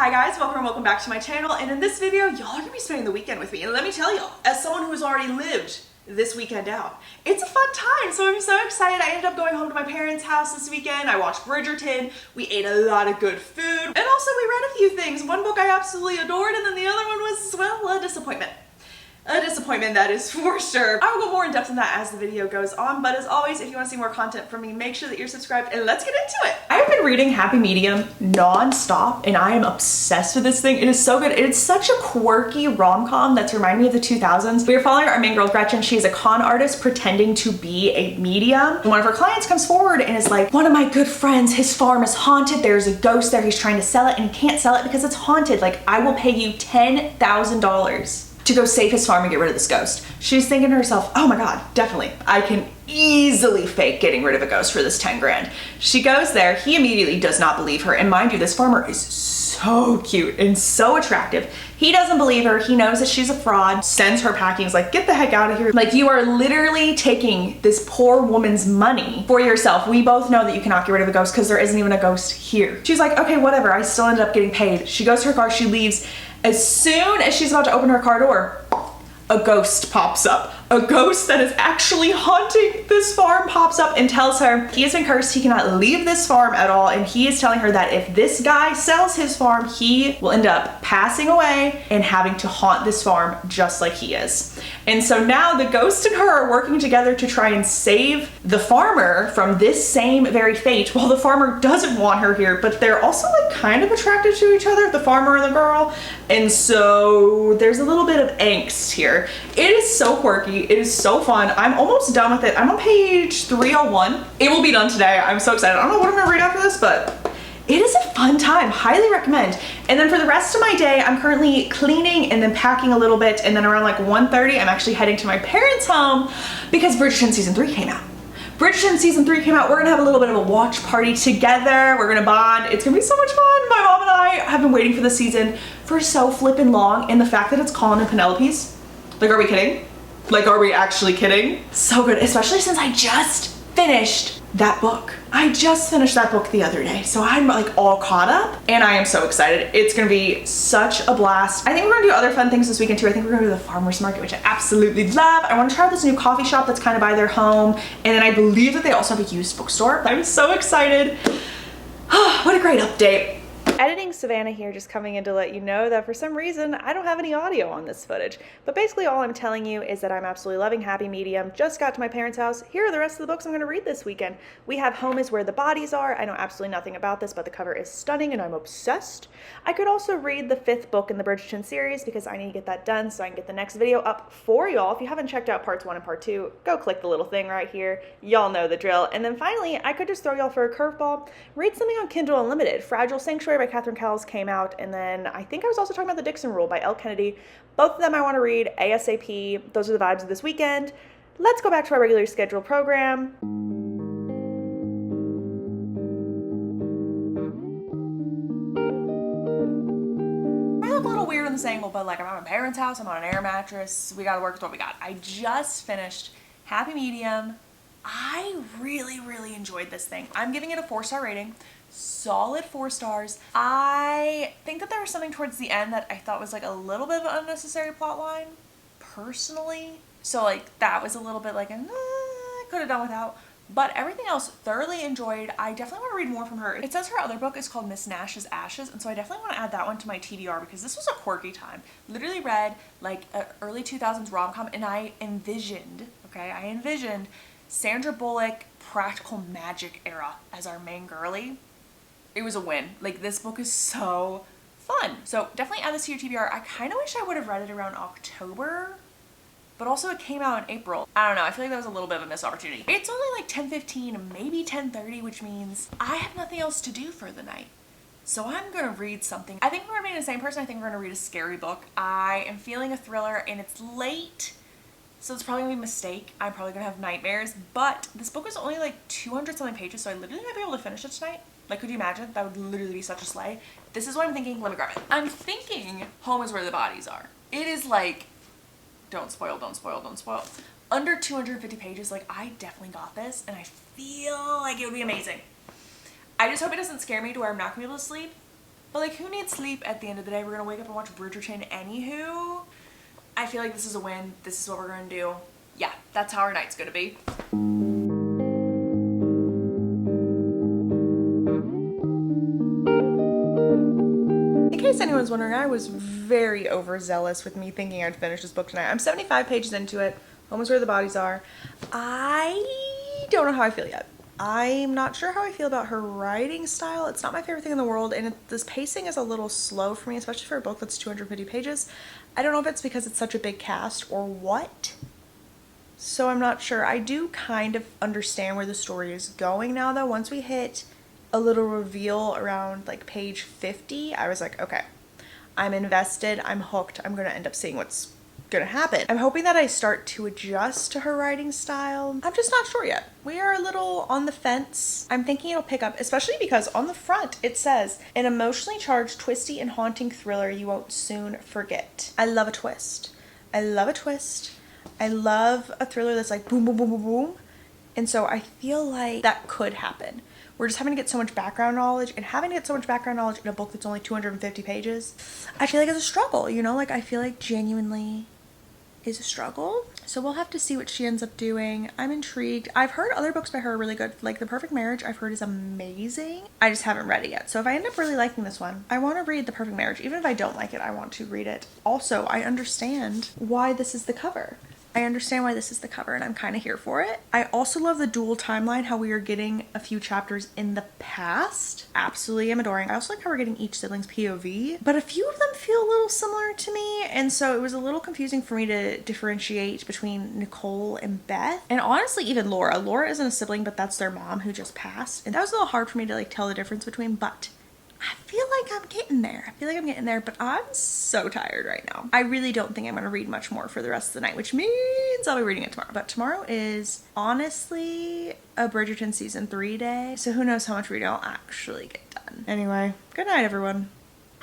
Hi guys, welcome back to my channel, and in this video y'all are gonna be spending the weekend with me. And let me tell y'all, as someone who has already lived this weekend out, it's a fun time. So I'm so excited. I ended up going home to my parents' house this weekend. I watched Bridgerton, we ate a lot of good food, and also we read a few things. One book I absolutely adored, and then the other one was, well, a disappointment. A disappointment, that is for sure. I will go more in depth in that as the video goes on, but as always, if you want to see more content from me, make sure that you're subscribed, and let's get into it. I have been reading Happy Medium non-stop, and I am obsessed with this thing. It is so good. It's such a quirky rom-com that's reminding me of the 2000s. We are following our main girl, Gretchen. She is a con artist pretending to be a medium. One of her clients comes forward and is like, one of my good friends, his farm is haunted. There's a ghost there. He's trying to sell it, and he can't sell it because it's haunted. Like, I will pay you $10,000 to go save his farm and get rid of this ghost. She's thinking to herself, oh my God, definitely. I can easily fake getting rid of a ghost for this 10 grand. She goes there, he immediately does not believe her. And mind you, this farmer is so cute and so attractive. He doesn't believe her. He knows that she's a fraud, sends her packing. He's like, get the heck out of here. Like, you are literally taking this poor woman's money for yourself. We both know that you cannot get rid of a ghost because there isn't even a ghost here. She's like, okay, whatever. I still ended up getting paid. She goes to her car, she leaves. As soon as she's about to open her car door, a ghost pops up. A ghost that is actually haunting this farm pops up and tells her he has been cursed, he cannot leave this farm at all, and he is telling her that if this guy sells his farm, he will end up passing away and having to haunt this farm just like he is. And so now the ghost and her are working together to try and save the farmer from this same very fate, while the farmer doesn't want her here, but they're also like kind of attracted to each other, the farmer and the girl. And so there's a little bit of angst here. It is so quirky. It is so fun. I'm almost done with it. I'm on page 301. It will be done today. I'm so excited. I don't know what I'm gonna read after this, but it is a fun time. Highly recommend. And then for the rest of my day, I'm currently cleaning and then packing a little bit, and then around like 1:30, I'm actually heading to my parents' home because Bridgerton season 3 came out. Bridgerton season 3 came out. We're gonna have a little bit of a watch party together. We're gonna bond. It's gonna be so much fun. My mom and I have been waiting for this season for so flippin' long, and the fact that it's Colin and Penelope's, like, are we kidding? Like, are we actually kidding? So good, especially since I just finished that book. I just finished that book the other day, so I'm like all caught up, and I am so excited. It's gonna be such a blast. I think we're gonna do other fun things this weekend too. I think we're gonna go to the farmer's market, which I absolutely love. I wanna try out this new coffee shop that's kind of by their home, and then I believe that they also have a used bookstore. I'm so excited. What a great update. Editing Savannah here, just coming in to let you know that for some reason I don't have any audio on this footage. But basically all I'm telling you is that I'm absolutely loving Happy Medium. Just got to my parents' house. Here are the rest of the books I'm going to read this weekend. We have Home is Where the Bodies Are. I know absolutely nothing about this, but the cover is stunning and I'm obsessed. I could also read the 5th book in the Bridgerton series because I need to get that done so I can get the next video up for y'all. If you haven't checked out parts 1 and part 2, go click the little thing right here. Y'all know the drill. And then finally, I could just throw y'all for a curveball. Read something on Kindle Unlimited. Fragile Sanctuary by Catherine Cowles came out, and then I think I was also talking about The Dixon Rule by Elle Kennedy. Both of them I want to read ASAP. Those are the vibes of this weekend. Let's go back to our regularly scheduled program. I look a little weird in this angle, but like, I'm at my parents' house, I'm on an air mattress, we gotta work with what we got. I just finished Happy Medium. I really enjoyed this thing. I'm giving it a 4-star rating. Solid 4 stars. I think that there was something towards the end that I thought was like a little bit of an unnecessary plot line, personally. So like that was a little bit like, I could have done without. But everything else thoroughly enjoyed. I definitely want to read more from her. It says her other book is called Miss Nash's Ashes, and so I definitely want to add that one to my TBR because this was a quirky time. Literally read like an early 2000s rom-com, and I envisioned Sandra Bullock practical magic era as our main girly. It was a win. Like, this book is so fun. So definitely add this to your TBR. I kind of wish I would have read it around October, but also it came out in April. I don't know. I feel like that was a little bit of a missed opportunity. It's only like 10:15, maybe 10:30, which means I have nothing else to do for the night. So I'm gonna read something. I think we're gonna be the same person. I think we're gonna read a scary book. I am feeling a thriller, and it's late, so it's probably gonna be a mistake. I'm probably gonna have nightmares, but this book is only like 200 something pages, so I literally might be able to finish it tonight. Like, could you imagine? That would literally be such a slay. This is what I'm thinking. Let me grab it. I'm thinking Home is Where the Bodies Are. It is like, don't spoil, don't spoil, don't spoil. Under 250 pages. Like, I definitely got this, and I feel like it would be amazing. I just hope it doesn't scare me to where I'm not gonna be able to sleep. But like, who needs sleep at the end of the day? We're gonna wake up and watch Bridgerton anywho. I feel like this is a win. This is what we're gonna do. Yeah, that's how our night's gonna be. In case anyone's wondering, I was very overzealous with me thinking I'd finish this book tonight. I'm 75 pages into it, almost where the bodies are. I don't know how I feel yet. I'm not sure how I feel about her writing style. It's not my favorite thing in the world, and this pacing is a little slow for me, especially for a book that's 250 pages. I don't know if it's because it's such a big cast or what, so I'm not sure. I do kind of understand where the story is going now, though. Once we hit a little reveal around like page 50, I was like, okay, I'm invested, I'm hooked, I'm gonna end up seeing what's gonna happen. I'm hoping that I start to adjust to her writing style. I'm just not sure yet. We are a little on the fence. I'm thinking it'll pick up, especially because on the front it says, an emotionally charged, twisty, and haunting thriller you won't soon forget. I love a twist. I love a twist. I love a thriller that's like boom, boom, boom, boom, boom. And so I feel like that could happen. We're just having to get so much background knowledge, and having to get so much background knowledge in a book that's only 250 pages, I feel like it's a struggle, you know? Like, I feel like genuinely is a struggle. So we'll have to see what she ends up doing. I'm intrigued. I've heard other books by her are really good. Like The Perfect Marriage, I've heard is amazing. I just haven't read it yet. So if I end up really liking this one, I want to read The Perfect Marriage. Even if I don't like it, I want to read it. Also, I understand why this is the cover. I understand why this is the cover, and I'm kind of here for it. I also love the dual timeline, how we are getting a few chapters in the past. Absolutely am adoring. I also like how we're getting each sibling's POV, but a few of them feel a little similar to me, and so it was a little confusing for me to differentiate between Nicole and Beth, and honestly even Laura. Laura isn't a sibling, but that's their mom who just passed, and that was a little hard for me to like tell the difference between, but I feel like I'm getting there. I feel like I'm getting there, but I'm so tired right now. I really don't think I'm going to read much more for the rest of the night, which means I'll be reading it tomorrow. But tomorrow is honestly a Bridgerton season 3 day, so who knows how much reading I'll actually get done. Anyway, good night, everyone.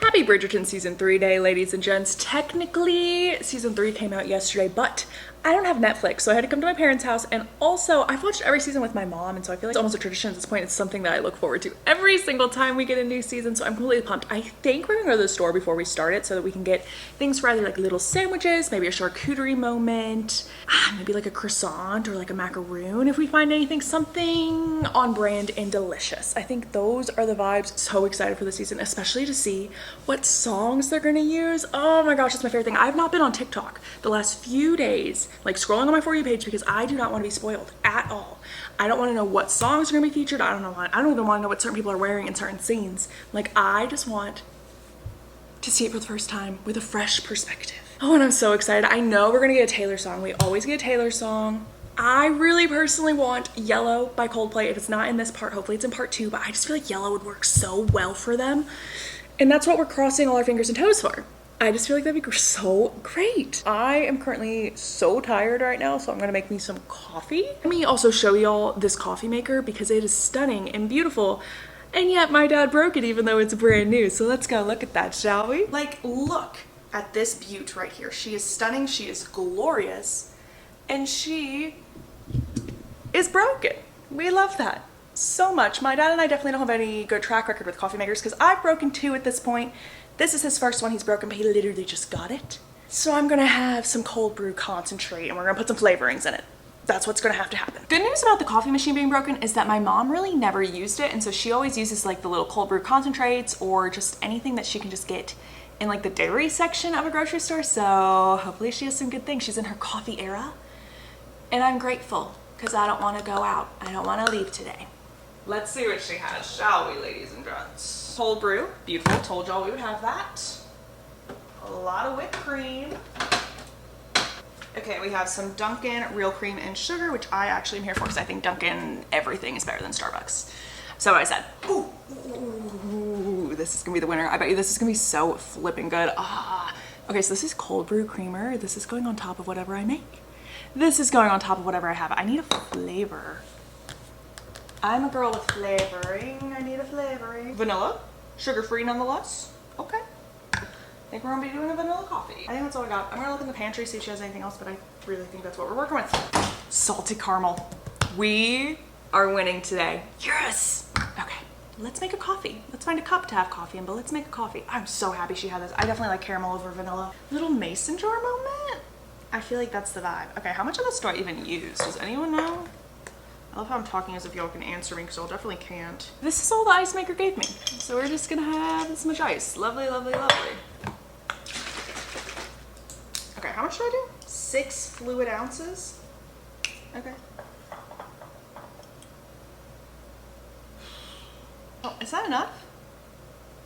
Happy Bridgerton season 3 day, ladies and gents. Technically, season 3 came out yesterday, but I don't have Netflix, so I had to come to my parents' house, and also I've watched every season with my mom, and so I feel like it's almost a tradition at this point. It's something that I look forward to every single time we get a new season, so I'm completely pumped. I think we're gonna go to the store before we start it so that we can get things for either like little sandwiches, maybe a charcuterie moment, maybe like a croissant or like a macaroon if we find anything, something on brand and delicious. I think those are the vibes. So excited for the season, especially to see what songs they're gonna use. Oh my gosh, it's my favorite thing. I've not been on TikTok the last few days, like scrolling on my For You page, because I do not want to be spoiled at all. I don't want to know what songs are going to be featured. I don't even want to know what certain people are wearing in certain scenes. Like, I just want to see it for the first time with a fresh perspective. Oh, and I'm so excited. I know we're going to get a Taylor song. We always get a Taylor song. I really personally want Yellow by Coldplay. If it's not in this part, hopefully it's in part 2, but I just feel like Yellow would work so well for them. And that's what we're crossing all our fingers and toes for. I just feel like that'd be so great. I am currently so tired right now, so I'm gonna make me some coffee. Let me also show y'all this coffee maker because it is stunning and beautiful, and yet my dad broke it even though it's brand new. So let's go look at that, shall we? Like, look at this beaut right here. She is stunning, she is glorious, and she is broken. We love that so much. My dad and I definitely don't have any good track record with coffee makers because I've broken 2 at this point. This is his first one he's broken, but he literally just got it. So I'm gonna have some cold brew concentrate and we're gonna put some flavorings in it. That's what's gonna have to happen. Good news about the coffee machine being broken is that my mom really never used it, and so she always uses like the little cold brew concentrates or just anything that she can just get in like the dairy section of a grocery store. So hopefully she has some good things. She's in her coffee era, and I'm grateful because I don't wanna go out. I don't wanna leave today. Let's see what she has, shall we, ladies and gents? Cold brew, beautiful, told y'all we would have that. A lot of whipped cream. Okay, we have some Dunkin' real cream and sugar, which I actually am here for because I think Dunkin' everything is better than Starbucks. So I said, ooh, this is gonna be the winner. I bet you this is gonna be so flipping good. Okay, so this is cold brew creamer. This is going on top of whatever I make. This is going on top of whatever I have. I need a flavor. I'm a girl with flavoring. I need a flavoring. Vanilla, sugar-free nonetheless. Okay. I think we're gonna be doing a vanilla coffee. I think that's all I got. I'm gonna look in the pantry, see if she has anything else, but I really think that's what we're working with. Salted caramel. We are winning today. Yes! Okay, let's make a coffee. Let's find a cup to have coffee in, but let's make a coffee. I'm so happy she had this. I definitely like caramel over vanilla. Little mason jar moment. I feel like that's the vibe. Okay, how much of this do I even use? Does anyone know? I love how I'm talking as if y'all can answer me, because y'all definitely can't. This is all the ice maker gave me. So we're just gonna have this much ice. Lovely, lovely, lovely. Okay, how much do I do? 6 fluid ounces? Okay. Oh, is that enough?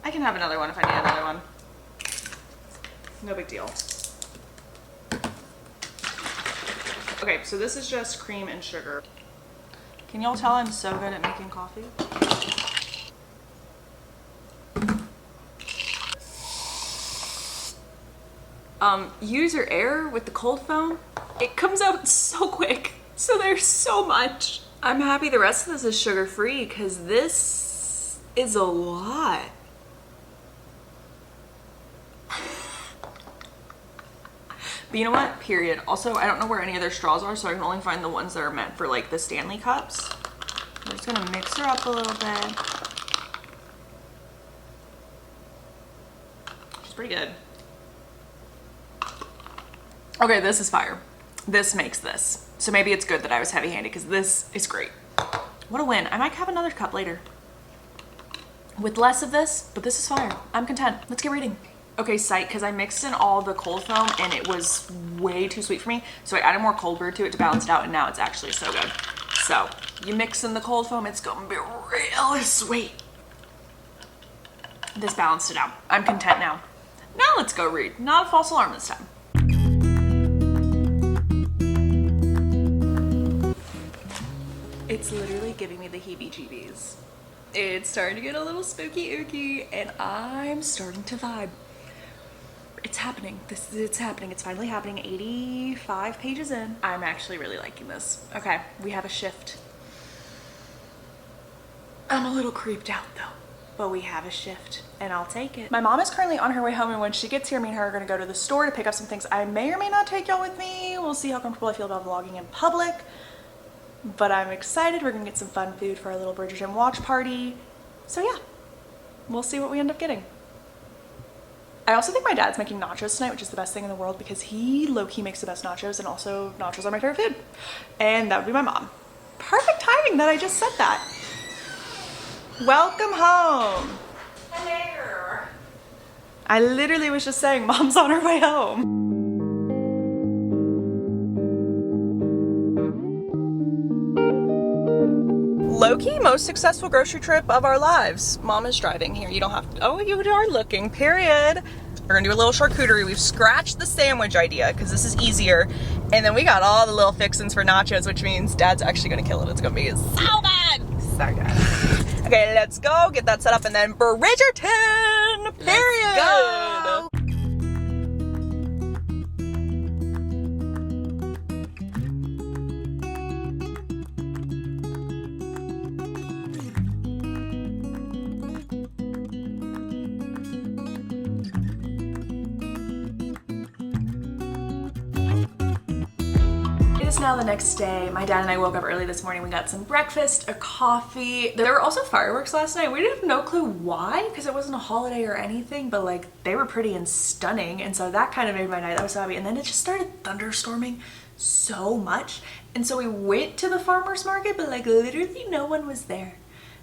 I can have another one if I need another one. No big deal. Okay, so this is just cream and sugar. Can y'all tell I'm so good at making coffee? Use your air with the cold foam. It comes out so quick, so there's so much. I'm happy the rest of this is sugar-free because this is a lot. But you know what? Period. Also, I don't know where any other straws are, so I can only find the ones that are meant for like the Stanley cups. I'm just gonna mix her up a little bit. She's pretty good. Okay, this is fire. This makes this. So maybe it's good that I was heavy-handed because this is great. What a win. I might have another cup later with less of this, but this is fire. I'm content. Let's get reading. Okay, psych, because I mixed in all the cold foam and it was way too sweet for me. So I added more cold brew to it to balance it out, and now it's actually so good. So you mix in the cold foam, it's gonna be really sweet. This balanced it out. I'm content now. Now let's go read. Not a false alarm this time. It's literally giving me the heebie-jeebies. It's starting to get a little spooky ooky and I'm starting to vibe. It's happening. It's happening. It's finally happening. 85 pages in. I'm actually really liking this. Okay, we have a shift. I'm a little creeped out though, but we have a shift and I'll take it. My mom is currently on her way home, and when she gets here, me and her are gonna go to the store to pick up some things. I may or may not take y'all with me. We'll see how comfortable I feel about vlogging in public, but I'm excited. We're gonna get some fun food for our little Bridgerton watch party. So yeah, we'll see what we end up getting. I also think my dad's making nachos tonight, which is the best thing in the world because he low-key makes the best nachos, and also nachos are my favorite food. And that would be my mom. Perfect timing that I just said that. Welcome home. Hello. I literally was just saying mom's on her way home. Low-key most successful grocery trip of our lives. Mom is driving here. You don't have to. Oh, you are looking, period. We're gonna do a little charcuterie. We've scratched the sandwich idea because this is easier. And then we got all the little fixins for nachos, which means dad's actually gonna kill it. It's gonna be so good. So good. Okay, let's go get that set up and then Bridgerton, period. Let's go. It's now the next day. My dad and I woke up early this morning. We got some breakfast, a coffee. There were also fireworks last night. We didn't have no clue why because it wasn't a holiday or anything, but like they were pretty and stunning, and so that kind of made my night. I was so happy. And then it just started thunderstorming so much, and so we went to the farmer's market, but like literally no one was there.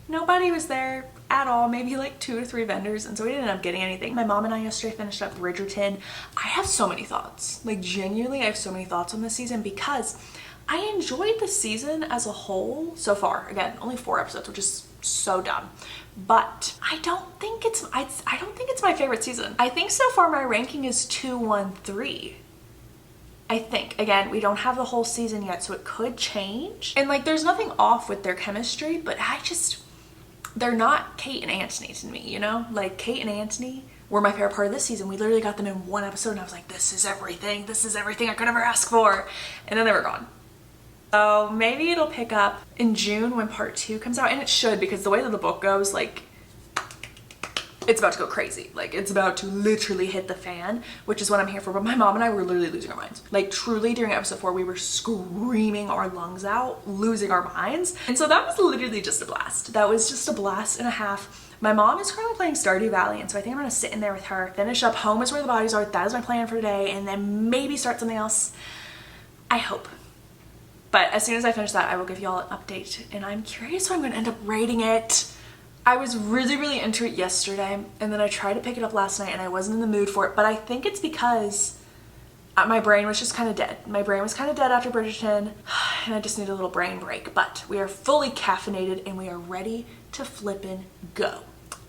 Nobody was there at all, maybe like 2 or 3 vendors, and so we didn't end up getting anything. My mom and I yesterday finished up Bridgerton. I have so many thoughts. Like genuinely, I have so many thoughts on this season because I enjoyed the season as a whole so far. Again, only 4 episodes, which is so dumb. But I don't think it's my favorite season. I think so far my ranking is 2, 1, 3. I think. Again, we don't have the whole season yet, so it could change. And like there's nothing off with their chemistry, but they're not Kate and Anthony to me, you know? Like Kate and Anthony were my favorite part of this season. We literally got them in 1 episode and I was like, this is everything. This is everything I could ever ask for. And then they were gone. So maybe it'll pick up in June when part 2 comes out, and it should, because the way that the book goes, like it's about to go crazy. Like, it's about to literally hit the fan, which is what I'm here for. But my mom and I were literally losing our minds. Like, truly, during episode 4, we were screaming our lungs out, losing our minds. And so that was literally just a blast. That was just a blast and a half. My mom is currently playing Stardew Valley, and so I think I'm gonna sit in there with her, finish up Home is Where the Bodies Are. That is my plan for today, and then maybe start something else. I hope. But as soon as I finish that, I will give y'all an update, and I'm curious how I'm gonna end up rating it. I was really into it yesterday, and then I tried to pick it up last night and I wasn't in the mood for it, but I think it's because my brain was just kind of dead. My brain was kind of dead after Bridgerton, and I just need a little brain break. But we are fully caffeinated and we are ready to flippin' go.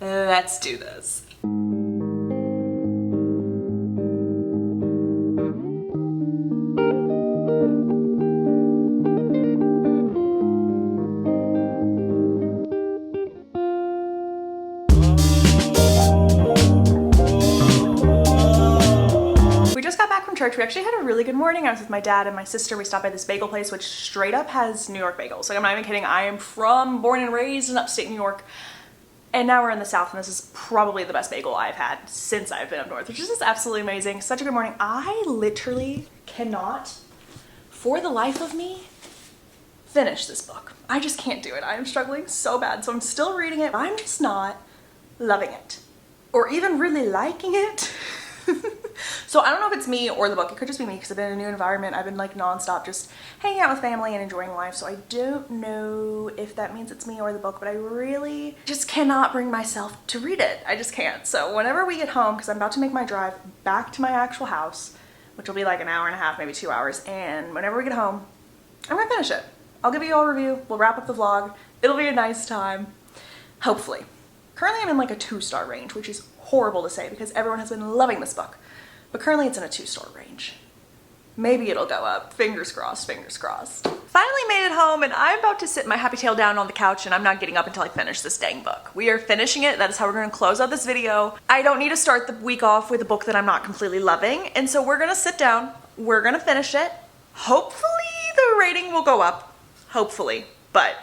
Let's do this. Church. We actually had a really good morning. I was with my dad and my sister. We stopped by this bagel place, which straight up has New York bagels. Like, I'm not even kidding. I am born and raised in upstate New York, and now we're in the South, and this is probably the best bagel I've had since I've been up north, which is just absolutely amazing. Such a good morning. I literally cannot, for the life of me, finish this book. I just can't do it. I am struggling so bad. So I'm still reading it. I'm just not loving it, or even really liking it. So I don't know if it's me or the book. It could just be me because I've been in a new environment. I've been like nonstop just hanging out with family and enjoying life. So I don't know if that means it's me or the book, but I really just cannot bring myself to read it. I just can't. So whenever we get home, because I'm about to make my drive back to my actual house, which will be like an hour and a half, maybe 2 hours. And whenever we get home, I'm gonna finish it. I'll give you all a review. We'll wrap up the vlog. It'll be a nice time. Hopefully. Currently I'm in like a 2-star range, which is horrible to say because everyone has been loving this book. But currently it's in a 2-star range. Maybe it'll go up. Fingers crossed, fingers crossed. Finally made it home, and I'm about to sit my happy tail down on the couch, and I'm not getting up until I finish this dang book. We are finishing it. That is how we're gonna close out this video. I don't need to start the week off with a book that I'm not completely loving, and so we're gonna sit down, we're gonna finish it. Hopefully the rating will go up. Hopefully, but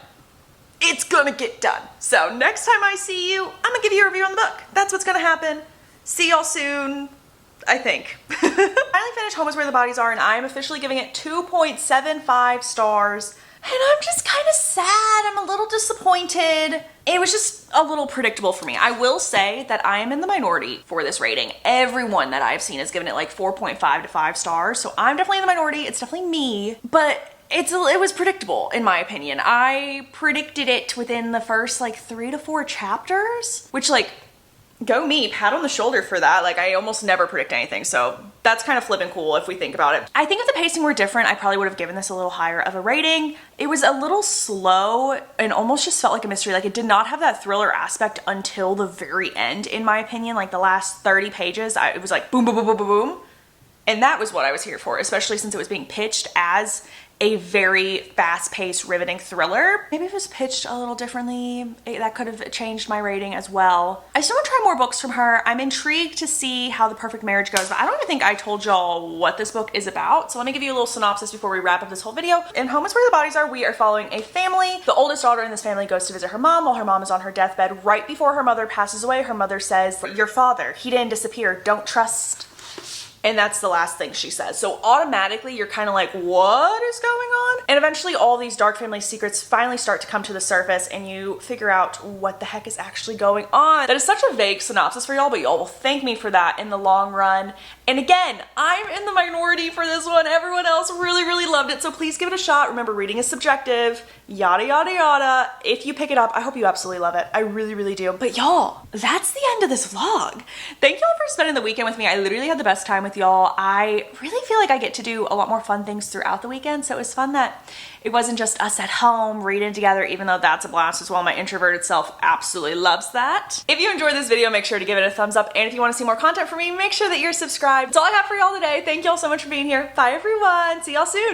it's gonna get done. So next time I see you, I'm gonna give you a review on the book. That's what's gonna happen. See y'all soon. I think. Finally finished Home is Where the Bodies Are, and I am officially giving it 2.75 stars. And I'm just kind of sad. I'm a little disappointed. It was just a little predictable for me. I will say that I am in the minority for this rating. Everyone that I've seen has given it like 4.5 to 5 stars. So I'm definitely in the minority. It's definitely me. But it was predictable in my opinion. I predicted it within the first like 3 to 4 chapters, which like, go me, pat on the shoulder for that. Like, I almost never predict anything, so that's kind of flippin' cool if we think about it. I think if the pacing were different, I probably would have given this a little higher of a rating. It was a little slow and almost just felt like a mystery. Like, it did not have that thriller aspect until the very end, in my opinion. Like, the last 30 pages, it was like boom, boom, boom, boom, boom, boom. And that was what I was here for, especially since it was being pitched as a very fast-paced, riveting thriller. Maybe if it was pitched a little differently, that could have changed my rating as well. I still want to try more books from her. I'm intrigued to see how The Perfect Marriage goes, but I don't even think I told y'all what this book is about. So let me give you a little synopsis before we wrap up this whole video. In Home is Where the Bodies Are, we are following a family. The oldest daughter in this family goes to visit her mom while her mom is on her deathbed. Right before her mother passes away, her mother says, "Your father, he didn't disappear. Don't trust." And that's the last thing she says. So automatically you're kind of like, what is going on? And eventually all these dark family secrets finally start to come to the surface and you figure out what the heck is actually going on. That is such a vague synopsis for y'all, but y'all will thank me for that in the long run. And again, I'm in the minority for this one. Everyone else really loved it. So please give it a shot. Remember, reading is subjective, yada, yada, yada. If you pick it up, I hope you absolutely love it. I really do. But y'all, that's the end of this vlog. Thank y'all for spending the weekend with me. I literally had the best time with y'all. I really feel like I get to do a lot more fun things throughout the weekend. So it was fun that it wasn't just us at home reading together, even though that's a blast as well. My introverted self absolutely loves that. If you enjoyed this video, make sure to give it a thumbs up. And if you want to see more content from me, make sure that you're subscribed. That's all I have for y'all today. Thank y'all so much for being here. Bye everyone. See y'all soon.